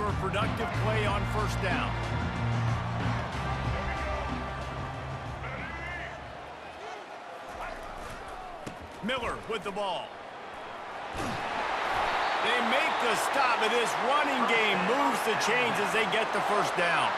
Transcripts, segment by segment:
for a productive play on first down. Miller with the ball. They make the stop, and this running game moves the chains as they get the first down.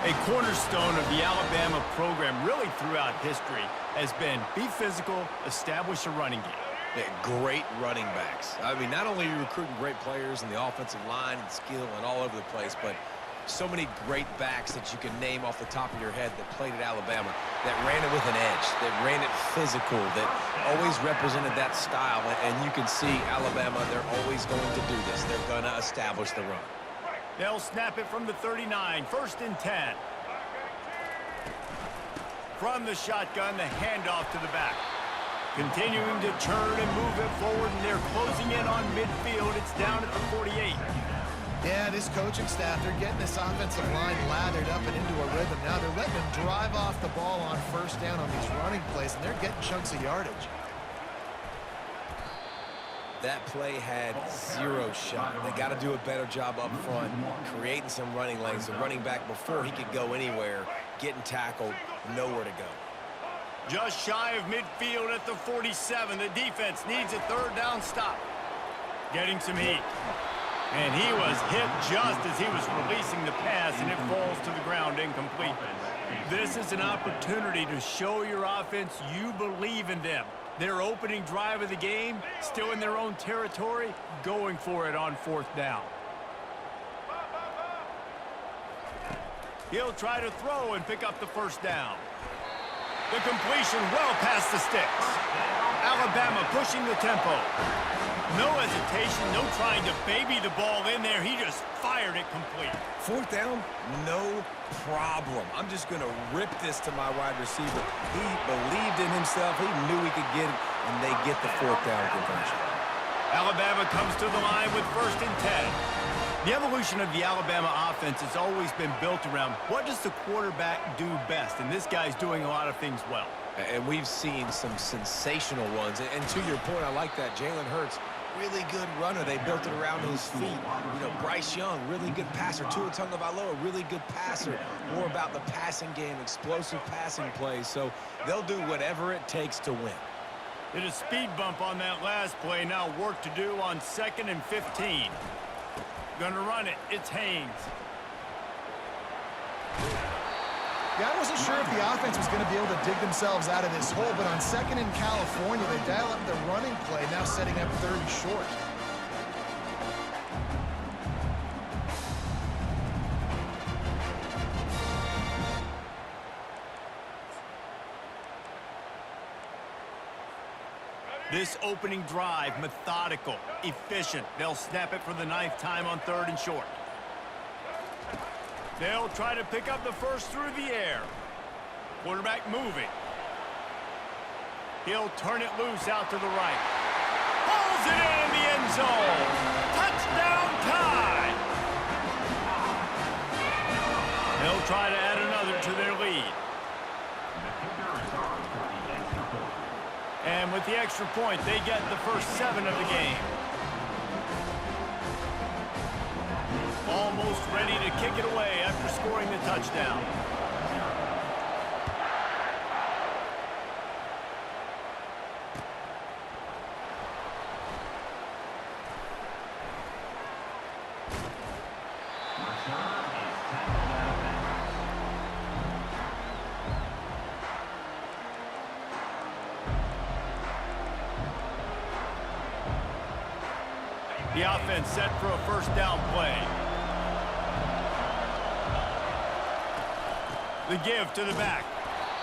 A cornerstone of the Alabama program really throughout history has been be physical, establish a running game. Yeah, great running backs. I mean, not only are you recruiting great players in the offensive line and skill and all over the place, but so many great backs that you can name off the top of your head that played at Alabama, that ran it with an edge, that ran it physical, that always represented that style. And you can see Alabama, they're always going to do this. They're going to establish the run. They'll snap it from the 39, 1st and 10. From the shotgun, the handoff to the back. Continuing to turn and move it forward, and they're closing in on midfield. It's down at the 48. Yeah, this coaching staff, they're getting this offensive line lathered up and into a rhythm. Now they're letting them drive off the ball on first down on these running plays, and they're getting chunks of yardage. That play had zero shot. They got to do a better job up front, creating some running lanes. The running back, before he could go anywhere, getting tackled, nowhere to go. Just shy of midfield at the 47. The defense needs a third down stop. Getting some heat. And he was hit just as he was releasing the pass, and it falls to the ground incomplete. This is an opportunity to show your offense you believe in them. Their opening drive of the game, still in their own territory, going for it on 4th down. He'll try to throw and pick up the first down. The completion well past the sticks. Alabama pushing the tempo. No hesitation, no trying to baby the ball in there. He just fired it complete. 4th down, no problem. I'm just going to rip this to my wide receiver. He believed in himself. He knew he could get it, and they get the 4th down conversion. Alabama comes to the line with 1st and 10. The evolution of the Alabama offense has always been built around what does the quarterback do best, and this guy's doing a lot of things well. And we've seen some sensational ones. And to your point, I like that. Jalen Hurts, really good runner. They built it around his feet. You know, Bryce Young, really good passer. Tua Tagovailoa, really good passer. More about the passing game, explosive passing plays. So they'll do whatever it takes to win. Did a speed bump on that last play. Now work to do on 2nd and 15. Gonna run it. It's Haynes. Yeah, I wasn't sure if the offense was going to be able to dig themselves out of this hole, but on 2nd in California, they dial up the running play, now setting up 3rd and short. This opening drive, methodical, efficient. They'll snap it for the 9th time on 3rd and short. They'll try to pick up the first through the air. Quarterback moving. He'll turn it loose out to the right. Pulls it in the end zone. Touchdown tie. They'll try to add another to their lead. And with the extra point, they get the first 7 of the game. Almost ready to kick it away after scoring the touchdown. The offense set for a first down play. The give to the back.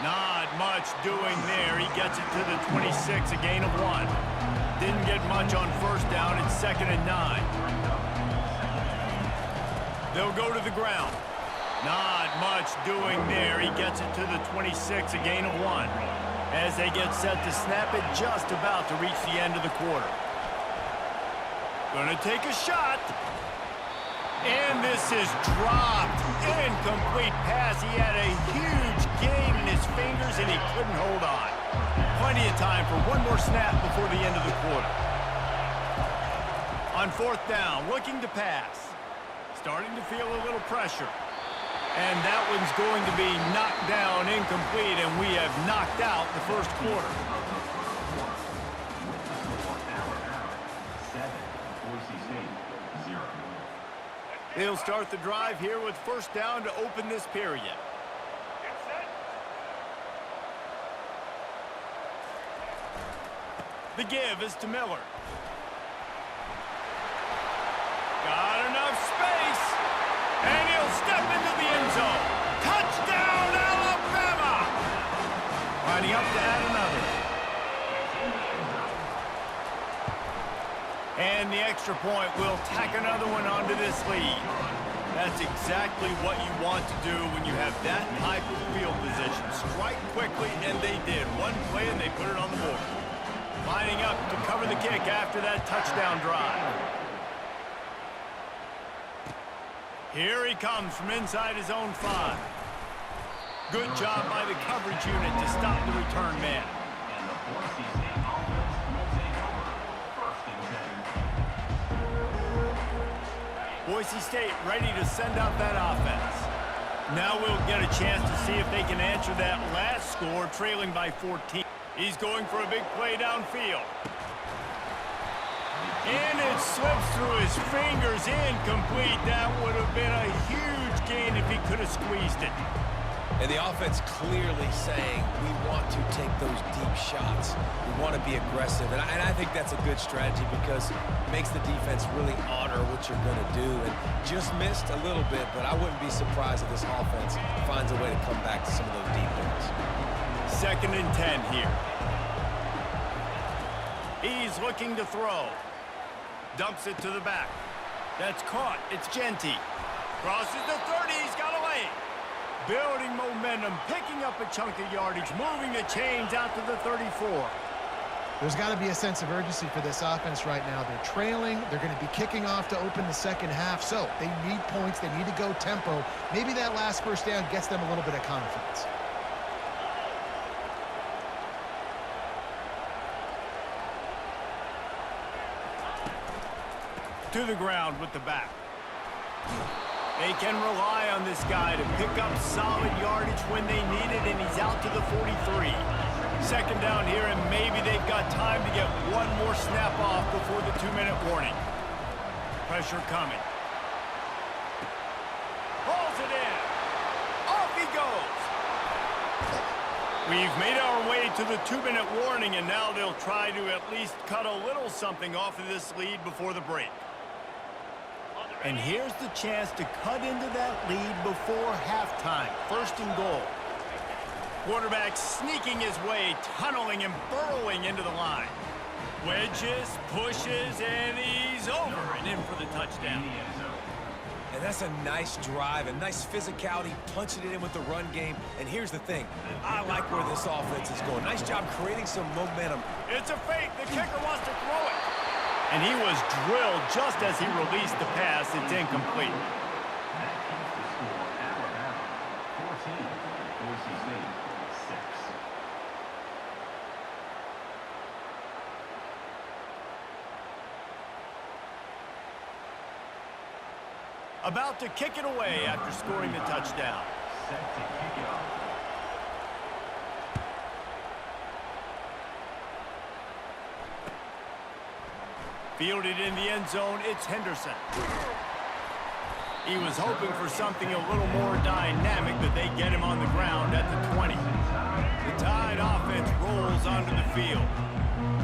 Not much doing there. He gets it to the 26, a gain of 1. Didn't get much on first down. It's 2nd and 9. They'll go to the ground. Not much doing there. He gets it to the 26, a gain of 1. As they get set to snap it, just about to reach the end of the quarter. Gonna take a shot. And this is dropped. Incomplete pass. He had a huge gain in his fingers, and he couldn't hold on. Plenty of time for one more snap before the end of the quarter. On 4th down, looking to pass. Starting to feel a little pressure. And that one's going to be knocked down incomplete, and we have knocked out the first quarter. They'll start the drive here with first down to open this period. The give is to Miller. Got enough space, and he'll step into the end zone. Touchdown, Alabama! Lining up to add another. And the extra point will tack another one onto this lead. That's exactly what you want to do when you have that type of field position. Strike quickly, and they did. One play, and they put it on the board. Lining up to cover the kick after that touchdown drive. Here he comes from inside his own 5. Good job by the coverage unit to stop the return man. Boise State ready to send out that offense. Now we'll get a chance to see if they can answer that last score, trailing by 14. He's going for a big play downfield. And it slips through his fingers, incomplete. That would have been a huge gain if he could have squeezed it. And the offense clearly saying, we want to take those deep shots. We want to be aggressive. And I think that's a good strategy because it makes the defense really honor what you're going to do. And just missed a little bit, but I wouldn't be surprised if this offense finds a way to come back to some of those deep ones. 2nd and 10 here. He's looking to throw. Dumps it to the back. That's caught. It's Genty. Crosses the 30. He's got away. Building momentum, picking up a chunk of yardage, moving the chains out to the 34. There's got to be a sense of urgency for this offense right now. They're trailing. They're going to be kicking off to open the second half. So they need points. They need to go tempo. Maybe that last first down gets them a little bit of confidence. To the ground with the back. They can rely on this guy to pick up solid yardage when they need it, and he's out to the 43. 2nd down here, and maybe they've got time to get one more snap off before the 2-minute warning. Pressure coming. Hauls it in. Off he goes. We've made our way to the 2-minute warning, and now they'll try to at least cut a little something off of this lead before the break. And here's the chance to cut into that lead before halftime. 1st and goal. Quarterback sneaking his way, tunneling and burrowing into the line. Wedges, pushes, and he's over and in for the touchdown. And that's a nice drive, a nice physicality, punching it in with the run game. And here's the thing. I like where this offense is going. Nice job creating some momentum. It's a fake. The kicker wants to throw it. And he was drilled just as he released the pass. It's incomplete. About to kick it away after scoring the touchdown. Set to kick it off. Fielded in the end zone, it's Henderson. He was hoping for something a little more dynamic, but they get him on the ground at the 20. The Tide offense rolls onto the field.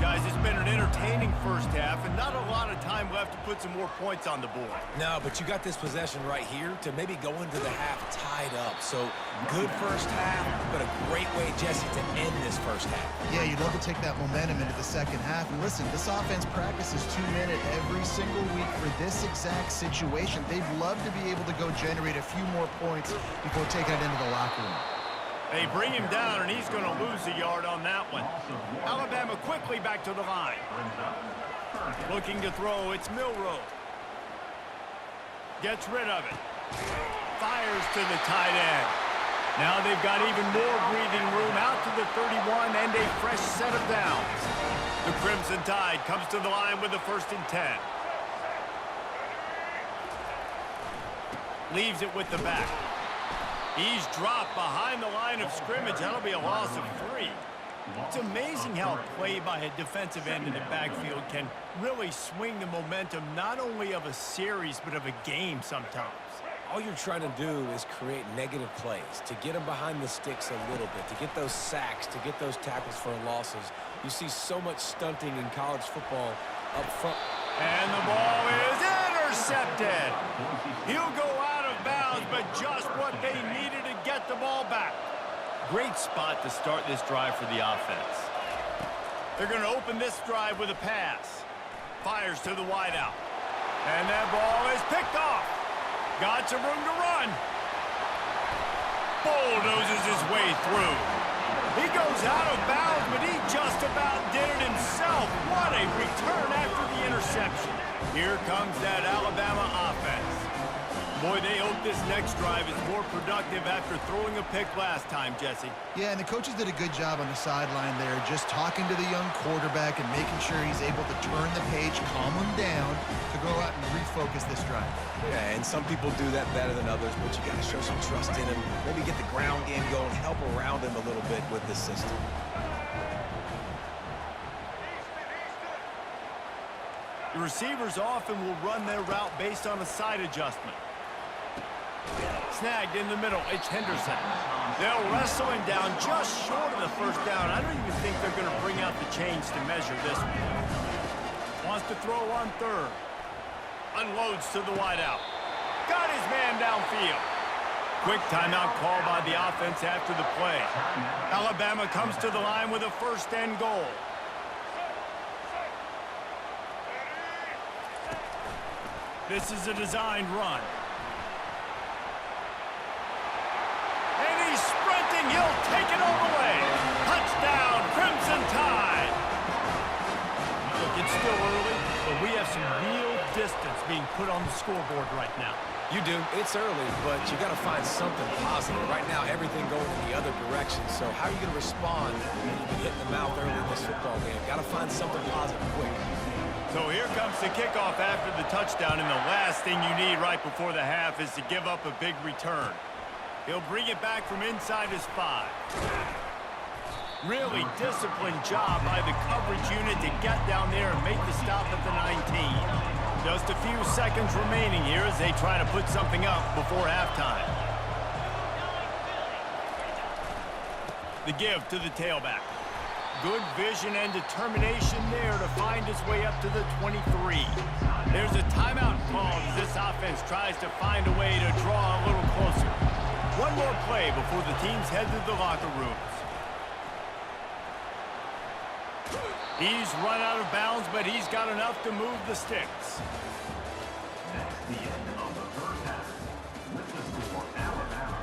Guys, it's been an entertaining first half, and not a lot of time left to put some more points on the board. No, but you got this possession right here to maybe go into the half tied up. So, good first half, but a great way, Jesse, to end this first half. Yeah, you'd love to take that momentum into the second half. And listen, this offense practices 2-minute every single week for this exact situation. They'd love to be able to go generate a few more points before taking it into the locker room. They bring him down, and he's going to lose a yard on that one. Alabama quickly back to the line. Looking to throw, it's Milroe. Gets rid of it. Fires to the tight end. Now they've got even more breathing room out to the 31 and a fresh set of downs. The Crimson Tide comes to the line with the 1st and 10. Leaves it with the back. He's dropped behind the line of scrimmage. That'll be a loss of 3. It's amazing how a play by a defensive end in the backfield can really swing the momentum not only of a series but of a game sometimes. All you're trying to do is create negative plays, to get them behind the sticks a little bit, to get those sacks, to get those tackles for losses. You see so much stunting in college football up front. And the ball is intercepted. He'll go out of bounds, but just what they needed to get the ball back. Great spot to start this drive for the offense. They're going to open this drive with a pass. Fires to the wideout. And that ball is picked off. Got some room to run. Bulldozes his way through. He goes out of bounds, but he just about did it himself. What a return after the interception. Here comes that Alabama offense. Boy, they hope this next drive is more productive after throwing a pick last time, Jesse. Yeah, and the coaches did a good job on the sideline there, just talking to the young quarterback and making sure he's able to turn the page, calm him down, to go out and refocus this drive. Yeah, and some people do that better than others, but you got to show some trust in him. Maybe get the ground game going, help around him a little bit with this system. The receivers often will run their route based on a side adjustment. Snagged in the middle, it's Henderson. They'll wrestle him down just short of the first down. I don't even think they're going to bring out the chains to measure this one. Wants to throw on third. Unloads to the wideout. Got his man downfield. Quick timeout call by the offense after the play. Alabama comes to the line with a first and goal. This is a designed run. And he's sprinting. He'll take it all the way. Touchdown, Crimson Tide. Look, it's still early, but we have some real distance being put on the scoreboard right now. You do. It's early, but you got to find something positive. Right now, everything going in the other direction. So how are you going to respond when you've been hit in the mouth early in this football game? Got to find something positive quick. So here comes the kickoff after the touchdown, and the last thing you need right before the half is to give up a big return. He'll bring it back from inside his 5. Really disciplined job by the coverage unit to get down there and make the stop at the 19. Just a few seconds remaining here as they try to put something up before halftime. The give to the tailback. Good vision and determination there to find his way up to the 23. There's a timeout called as this offense tries to find a way to draw a little closer. One more play before the teams head to the locker rooms. He's run out of bounds, but he's got enough to move the sticks. That's the end of the first half. With the score, Alabama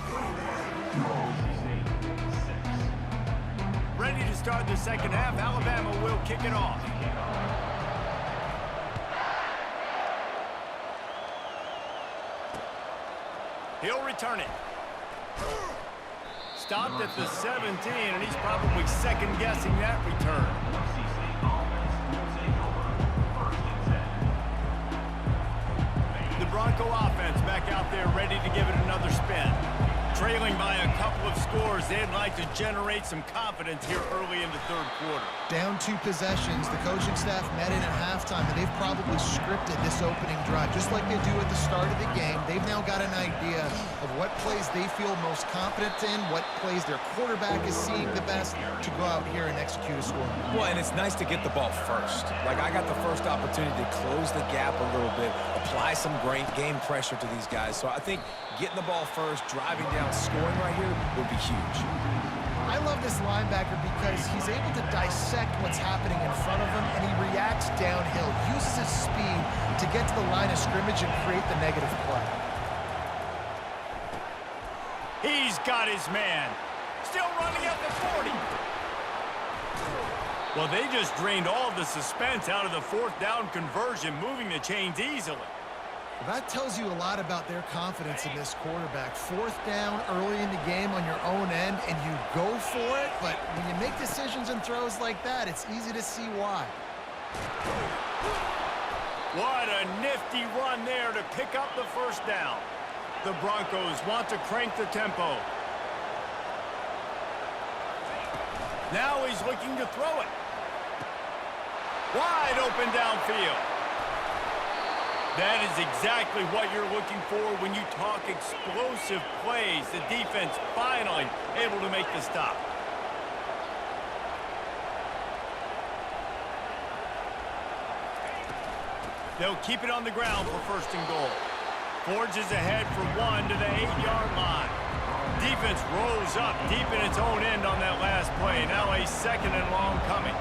21, Boise State 6. Ready to start the second half. Alabama will kick it off. He'll return it. Stopped at the 17, and he's probably second-guessing that return. The Bronco offense back out there ready to give it another spin. Trailing by a couple of scores, they'd like to generate some confidence here early in the third quarter. Down 2 possessions, the coaching staff met in at halftime, and they've probably scripted this opening drive just like they do at the start of the game. They've now got an idea of what plays they feel most confident in, what plays their quarterback is seeing the best to go out here and execute a score. Well, and it's nice to get the ball first. Like, I got the first opportunity to close the gap a little bit, apply some great game pressure to these guys. So I think getting the ball first, driving down, scoring right here would be huge. I love this linebacker because he's able to dissect what's happening in front of him, and he reacts downhill, uses his speed to get to the line of scrimmage and create the negative play. He's got his man. Still running up the 40. Well, they just drained all the suspense out of the fourth down conversion, moving the chains easily. Well, that tells you a lot about their confidence in this quarterback. 4th down early in the game on your own end, and you go for it, but when you make decisions and throws like that, it's easy to see why. What a nifty run there to pick up the first down. The Broncos want to crank the tempo. Now he's looking to throw it. Wide open downfield. That is exactly what you're looking for when you talk explosive plays. The defense finally able to make the stop. They'll keep it on the ground for first and goal. Forges ahead for one to the 8-yard line. Defense rolls up deep in its own end on that last play. Now a second and long coming.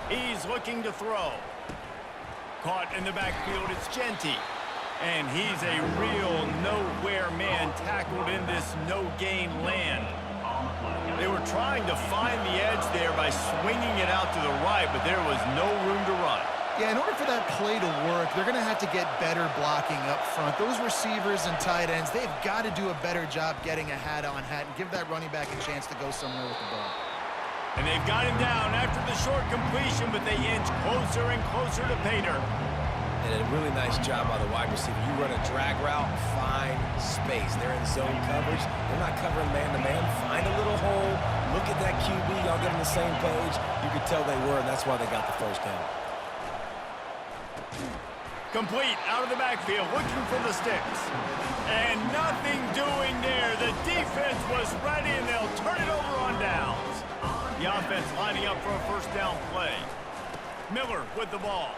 He's looking to throw. Caught in the backfield, it's Genty. And he's a real nowhere man tackled in this no-gain land. They were trying to find the edge there by swinging it out to the right, but there was no room to run. Yeah, in order for that play to work, they're going to have to get better blocking up front. Those receivers and tight ends, they've got to do a better job getting a hat-on-hat and give that running back a chance to go somewhere with the ball. And they've got him down after the short completion, but they inch closer and closer to pay dirt. And a really nice job by the wide receiver. You run a drag route, find space. They're in zone coverage. They're not covering man-to-man. Find a little hole. Look at that QB. Y'all get on the same page. You could tell they were, and that's why they got the first down. Complete out of the backfield, looking for the sticks. And nothing doing there. The defense was ready, and they'll turn it over on downs. The offense lining up for a first down play. Miller with the ball.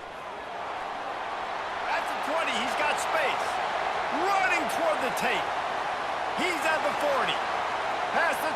At the 20, he's got space. Running toward the tape. He's at the 40. Past the